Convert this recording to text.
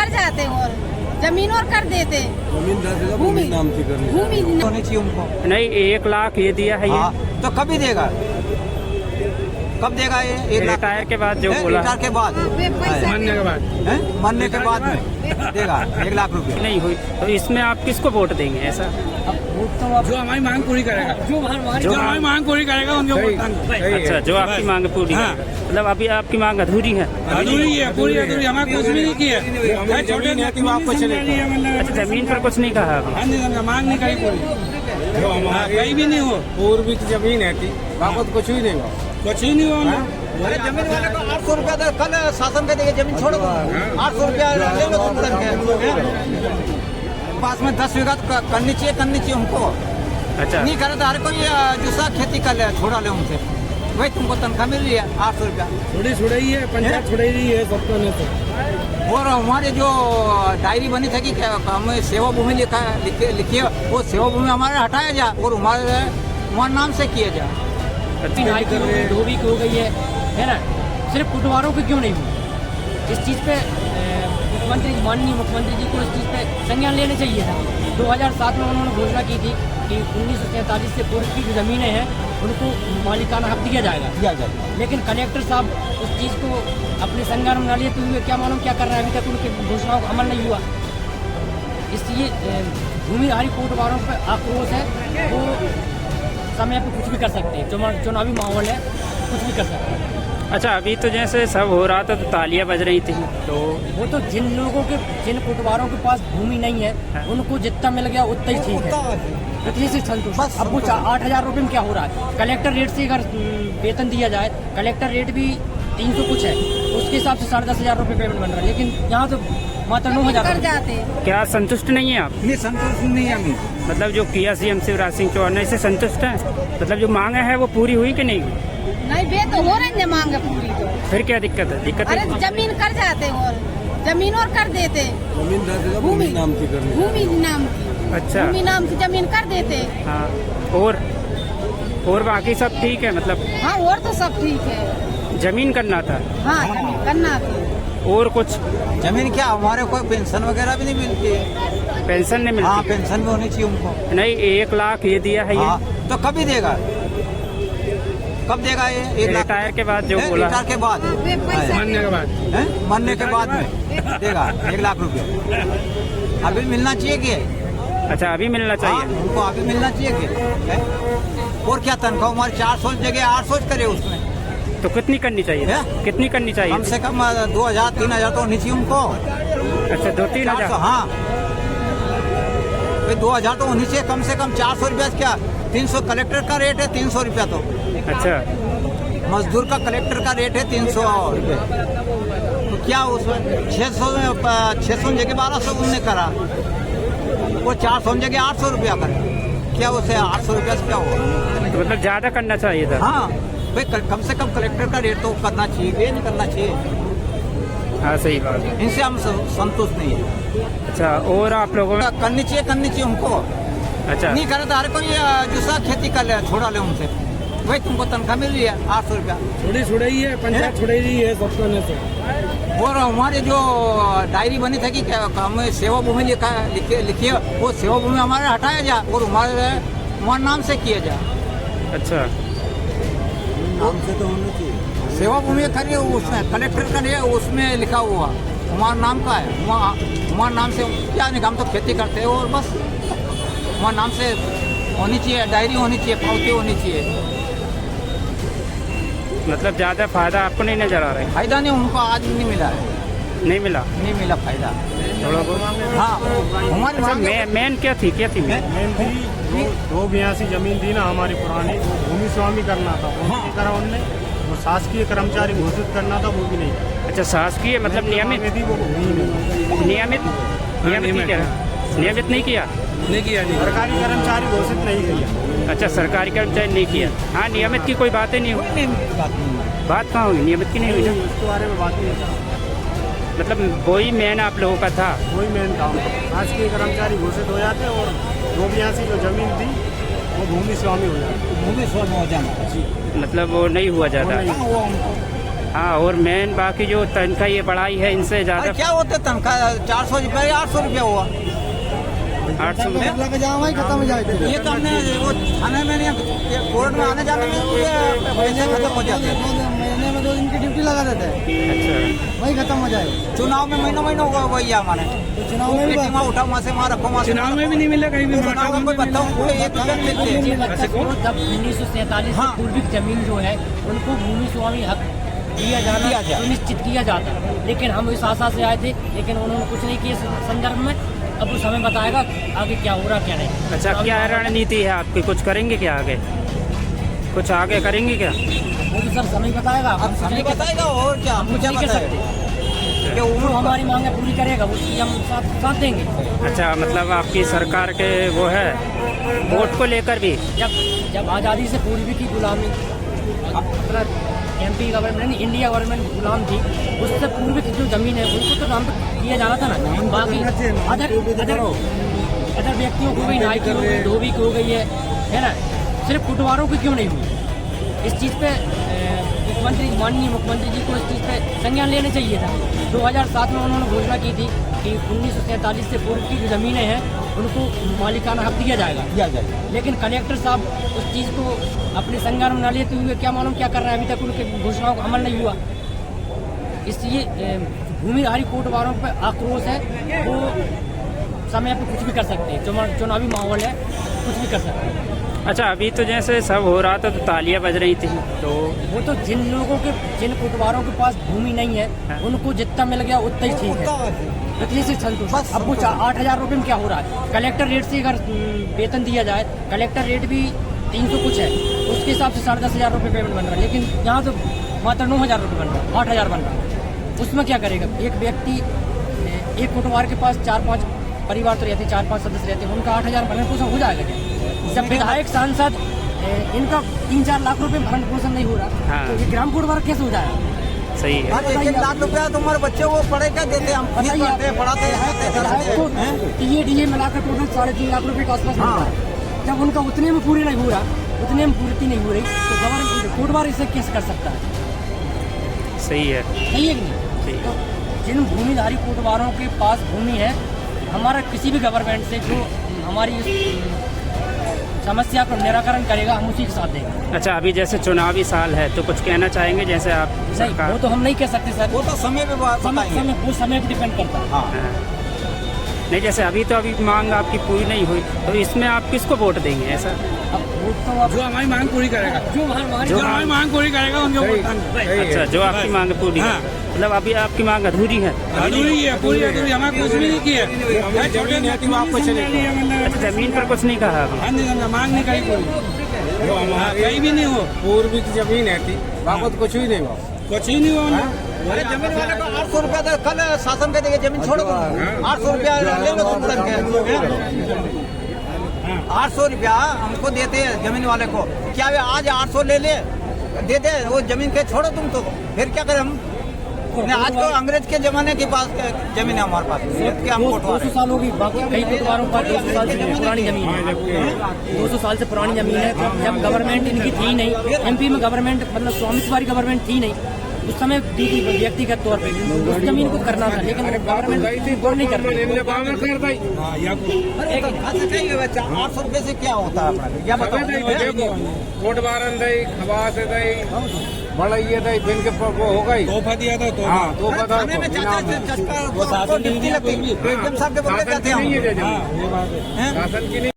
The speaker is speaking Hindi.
कर जाते और जमीन और कर देते। भूमि नाम से करनी भूमि होनी चाहिए उनको। नहीं 1 लाख ये दिया है ये हाँ, तो कभी देगा, कब देगा ये 1 लाख? रिटायर के बाद जो बोला रिटायर के बाद, मरने के बाद मरने के बाद में देगा 1 लाख रुपए। नहीं हुई तो इसमें आप किसको वोट देंगे? ऐसा जो हमारी मांग पूरी करेगा, जो हमारी मांग पूरी करेगा उनको वोट देंगे। अच्छा, जो आपकी मांग पूरी हाँ। है। मतलब अभी आपकी मांग अधूरी है? अधूरी है, पूरी अधूरी, हमारे कुछ भी नहीं किया। छोटे अच्छा, जमीन पर कुछ नहीं कहा आपने? मांग नहीं करी पूरी, कहीं भी नहीं हो। पूर्वी की जमीन है थी, बाकी कुछ भी नहीं हुआ। कुछ ही नहीं हुआ। अरे जमीन वाले को 800 रुपया तो कल शासन के देंगे, जमीन छोड़ो 800 रुपया ले लो तुम करके। पास में 10 बीघा तो करनी चाहिए उनको। अच्छा, नहीं करे तो हर कोई दूसरा खेती कर ले, छोड़ा ले उनसे, वही तुमको तनख्वाह मिल रही है 800 रुपया। थोड़ी छुड़ाई है, पंचायत छुड़ाई रही है सबको ने तो। और हमारे जो डायरी बनी था कि हमें सेवा भूमि लिखिए, वो सेवा भूमि हमारे हटाया जाए और हमारे नाम से किया जाए। धोबी की हो गई है ना, सिर्फ कुटवारों की क्यों नहीं हुई? इस चीज़ पे माननीय मुख्यमंत्री जी को इस चीज़ पे संज्ञान लेने चाहिए था। 2007 में उन्होंने घोषणा की थी कि 1943 से पूर्व की जो ज़मीनें हैं उनको मालिकाना हक दिया जाएगा, लेकिन कलेक्टर साहब उस चीज़ को अपने संज्ञान में न लिए तो क्या मालूम क्या कर रहे हैं, अभी तक उनकी घोषणाओं का अमल नहीं हुआ। इसलिए भूमिहारी कोटवारों पर आक्रोश है, वो समय पे कुछ भी कर सकते हैं, चुनावी माहौल है, कुछ भी कर सकते हैं। अच्छा, अभी तो जैसे सब हो रहा था तो तालियां बज रही थी, तो वो तो जिन कुटवारों के पास भूमि नहीं है उनको जितना मिल गया उतना ही ठीक है, इतनी से संतुष्ट। अब वो 8,000 रुपये में क्या हो रहा है? कलेक्टर रेट से अगर वेतन दिया जाए, कलेक्टर रेट भी 300 कुछ है, उसके हिसाब से 10,500 रुपये पेमेंट बन रहा है, लेकिन यहाँ तो मात्र 9,000 कर जाते। क्या संतुष्ट नहीं है आप? नहीं, संतुष्ट नहीं है हमें। मतलब जो किया सीएम शिवराज सिंह चौहान ने, इससे संतुष्ट है? मतलब जो मांग है वो पूरी हुई कि नहीं हुई? नहीं बे तो हो रही है मांग पूरी तो। फिर क्या दिक्कत है? दिक्कत अरे है जमीन कर जाते और जमीन और कर देते। भूमि नाम की करनी। भूमि नाम की, अच्छा, भूमि नाम की जमीन कर देते। हाँ। और बाकी सब ठीक है? मतलब हाँ, और तो सब ठीक है। जमीन करना था? हाँ, जमीन करना थी। और कुछ? जमीन क्या, हमारे कोई पेंशन वगैरह भी नहीं मिलती है। पेंशन नहीं हाँ, मिलती? पेंशन भी होनी चाहिए उनको। नहीं 1 लाख ये दिया है ये हाँ, तो कभी देगा, कब देगा ये 1 लाख? रिटायर के बाद जो बोला। रिटायर के बाद, मरने के बाद मरने के बाद में देगा 1 लाख रुपया। अभी मिलना चाहिए कि? अच्छा, अभी मिलना हाँ, चाहिए। उनको अभी मिलना चाहिए कि? और क्या तनख्वाह हमारी 400 जगह 800 करे उसमें, तो कितनी करनी चाहिए? है? कितनी करनी चाहिए? कम से कम 2,000-3,000 तो होनी चाहिए उनको। अच्छा, 2-3 हजार? हाँ, 2,000 तो होनी चाहिए कम से कम। 400 रुपया क्या, 300 कलेक्टर का रेट है, 300 रुपया तो अच्छा, मजदूर का कलेक्टर का रेट है 300 रुपये। तो क्या उसमें 600 जगह 1200 उनने करा, वो 400 जगह 800 रुपया करे, क्या उसे 800 रुपया से क्या हुआ? तो मतलब ज्यादा करना चाहिए था। हाँ भाई, कम से कम कलेक्टर का रेट तो करना चाहिए, ये नहीं करना चाहिए। हाँ, सही बात है। इनसे हम संतुष्ट नहीं है। अच्छा, और आप लोगों ने? करनी चाहिए उनको। अच्छा, नहीं करे तो हर कोई दूसरा खेती कर ले, छोड़ा ले उनसे, वही तुमको तनख्वाह मिल रही है 800 रुपया। थोड़ी छुड़ाई है, पंचायत छुड़ाई रही है सबको ने तो। और हमारे जो डायरी बनी था कि हमें सेवा भूमि लिखिए, वो सेवा भूमि हमारे हटाया जाए और हमारे नाम से किया जाए। अच्छा, नाम से तो होना चाहिए। सेवा भूमि करिए, उसमें कलेक्टर करिए, उसमें लिखा हुआ हमारा नाम का है, हमारे नाम से क्या नहीं, हम तो खेती करते हैं और बस हमारे नाम से होनी चाहिए, डायरी होनी चाहिए, पावती होनी चाहिए। मतलब ज्यादा फायदा आपको नहीं नजर आ रहा है? फायदा नहीं, उनको आज नहीं मिला है, नहीं मिला? नहीं मिला फायदा थोड़ा बहुत? हाँ, हमारी अच्छा, मांग- मेन क्या थी? मेन थी 282 जमीन थी ना हमारी पुरानी, वो भूमि स्वामी करना था, वो नहीं करा उनने। वो शासकीय कर्मचारी घोषित करना था, वो भी नहीं करा। अच्छा, शासकीय मतलब नियमित? थी वो हुई नहीं। नियमित नहीं किया? नियमित नहीं किया? नहीं किया, नहीं। सरकारी कर्मचारी घोषित नहीं किया। अच्छा, सरकारी कर्मचारी नहीं किया। हाँ, नियमित की कोई बात ही नहीं हुई। बात कहाँ हुई? नियमित की नहीं हुई ना? उसके बारे में बात नहीं करा। मतलब वही मेन आप लोगों का था? वही मेन काम था। शासकीय कर्मचारी घोषित हो जाते और 282 जो जमीन थी वो भूमि स्वामी हो जाती। भूमि स्वामी हो जाना। मतलब वो नहीं हुआ ज़्यादा? वो नहीं। हाँ, और मेन बाकी जो तनख्वाह ये बढ़ाई है इनसे अरे ज़्यादा क्या होते तनख्वाह 400 रुपया 800 रुपया हुआ 800 में खत्म हो जाए ये तो हमने वो थाने में नहीं कोर्ट में आने जाने में ये पैसे खत्म हो जाते हैं महीने में 2 दिन की ड्यूटी लगा देते हैं अच्छा वही खत्म हो जाए। चुनाव में महीनों होगा वही है हमारे तो चुनाव में भी वहाँ उठा वहाँ से वहाँ रखो वहाँ से चुनाव में भी नहीं मिला कहीं भी चुनाव में कोई बताओ कोई एक रुपया नहीं मुझे मिलते लगता है जब 1947 हाँ। से पूर्विक जमीन जो है उनको भूमि स्वामी हक दिया जाना सुनिश्चित किया जाता, लेकिन हम इस आशा से आए थे, लेकिन उन्होंने कुछ नहीं किया इस संदर्भ में। अब वो समय बताएगा आगे क्या हो रहा क्या नहीं। अच्छा, क्या रणनीति है आपकी? कुछ करेंगे क्या आगे? कुछ आगे करेंगे क्या? वो तो सर समय बताएगा, अब हमें बताएगा और क्या हम कुछ क्या नहीं कह बताएं सकते। कि वो उम्र हमारी मांगे पूरी करेगा, उसकी हम साथ देंगे। अच्छा, मतलब आपकी सरकार के वो है वोट को लेकर भी जब आज़ादी से पूर्वी की गुलामी अपना MP गवर्नमेंट इंडिया गवर्नमेंट गुलाम थी, उससे पूर्व की जो जमीन है उनको तो नाम दिया जाना था ना। बाकी अदर व्यक्तियों को भी नाई की हो गई, धोबी की हो गई है ना, सिर्फ कुटवारों की क्यों नहीं हुई? इस चीज़ पे माननीय मुख्यमंत्री जी को इस चीज़ पे संज्ञान लेना चाहिए था। 2007 में उन्होंने घोषणा की थी कि 1947 से पूर्व की जो ज़मीनें हैं उनको मालिकाना हक दिया जाएगा, लेकिन कलेक्टर साहब उस चीज़ को अपने संज्ञान में न लेते हुए क्या मालूम क्या कर रहे हैं, अभी तक उनके घोषणाओं का अमल नहीं हुआ। इसलिए भूमिधारी कोटवारों पर आक्रोश है, वो समय पर कुछ भी कर सकते हैं, चुनावी माहौल है, कुछ भी कर सकते हैं। अच्छा, अभी तो जैसे सब हो रहा था तो तालियां बज रही थी, तो वो तो जिन कोटवारों के पास भूमि नहीं है उनको जितना मिल गया उतना ही ठीक है, इतनी से संतुष्ट। अब वो 8,000 रुपये में क्या हो रहा है? कलेक्टर रेट से अगर वेतन दिया जाए, कलेक्टर रेट भी 300 कुछ है, उसके हिसाब से 10,500 रुपये पेमेंट बन रहा है, लेकिन यहाँ तो मात्र 9,000 रुपये बन रहा है, 8,000 बन रहा है। उसमें क्या करेगा एक व्यक्ति? एक कोटवार के पास 4-5 परिवार तो रहते, 4-5 सदस्य रहते हैं, उनका 8,000 भरण पोषण हो जाएगा क्या? जब विधायक सांसद इनका 3-4 लाख रुपए भरण पोषण नहीं हो रहा, हाँ। तो ये ग्राम कोटवार कैसे हो जाएगा? सही है। 1 लाख रुपया तुम्हारे बच्चे वो पढ़े क्या देते हम फीस भरते पढ़ाते विधायक को DA मिलाकर टोटल 3.5 लाख रुपए के आसपास मिलता है। जब उनका उतने में पूरी नहीं हो रहा, उतने में पूर्ति नहीं हो रही, तो गवर्नमेंट कोटवार इसे कैसे कर सकता है? सही है। सही है कि नहीं? तो जिन भूमिधारी कोटवारों के पास भूमि है, हमारा किसी भी गवर्नमेंट से जो हमारी इस समस्या को निराकरण करेगा, हम उसी के साथ देंगे। अच्छा, अभी जैसे चुनावी साल है तो कुछ कहना चाहेंगे? जैसे आप नहीं, वो तो हम नहीं कह सकते सर, वो तो समय पे बताएंगे। वो समय पे डिपेंड करता है। हाँ। नहीं, जैसे अभी मांग आपकी पूरी नहीं हुई तो इसमें आप किसको वोट देंगे? ऐसा अब वो तो आप जो हमारी मांग पूरी करेगा, जो हमारी जो हमारी मांग पूरी करेगा उनको वोट देंगे। अच्छा, जो आपकी मांग पूरी है, मतलब अभी आपकी मांग अधूरी है? अधूरी है, पूरी अधूरी, हमारे कुछ भी नहीं किया। छोटे अच्छा, जमीन पर कुछ नहीं कहा आपने? हाँ जी, मांग नहीं करी पूरी, कहीं भी नहीं हो। पूर्वी की जमीन है थी, बाबत कुछ भी नहीं हुआ। कुछ ही नहीं हुआ। अरे जमीन वाले को 800 रुपया तो कल शासन के देंगे, जमीन छोड़ दो 800 रुपया लेंगे तुम करके। 800 रुपया हमको देते हैं जमीन वाले को, क्या वे आज 800 ले ले दे दे वो जमीन के छोड़ो तुम, तो फिर क्या करें हम? आज तो अंग्रेज के जमाने के पास जमीन है हमारे पास, क्या हम 200 साल होगी, बाकी कई कोटवारों पर 200 साल से पुरानी जमीन है, 200 साल से पुरानी जमीन है। जब गवर्नमेंट इनकी थी नहीं, MP में गवर्नमेंट मतलब स्वामित्व गवर्नमेंट थी नहीं, उस समय दी थी व्यक्तिगत तौर पे उस जमीन को करना था, लेकिन गवर्नमेंट नहीं कर रही। 800 रुपये से क्या होता है? क्या बताओ? कोटवारन दई, खवास दई, बड़ाइए दई, बिन के वो हो गई। तोहफा दिया था तो हाँ, तो बताओ खाने में चाचा लगती एकदम साहब के बोलते कहते हैं हम। शासन की नहीं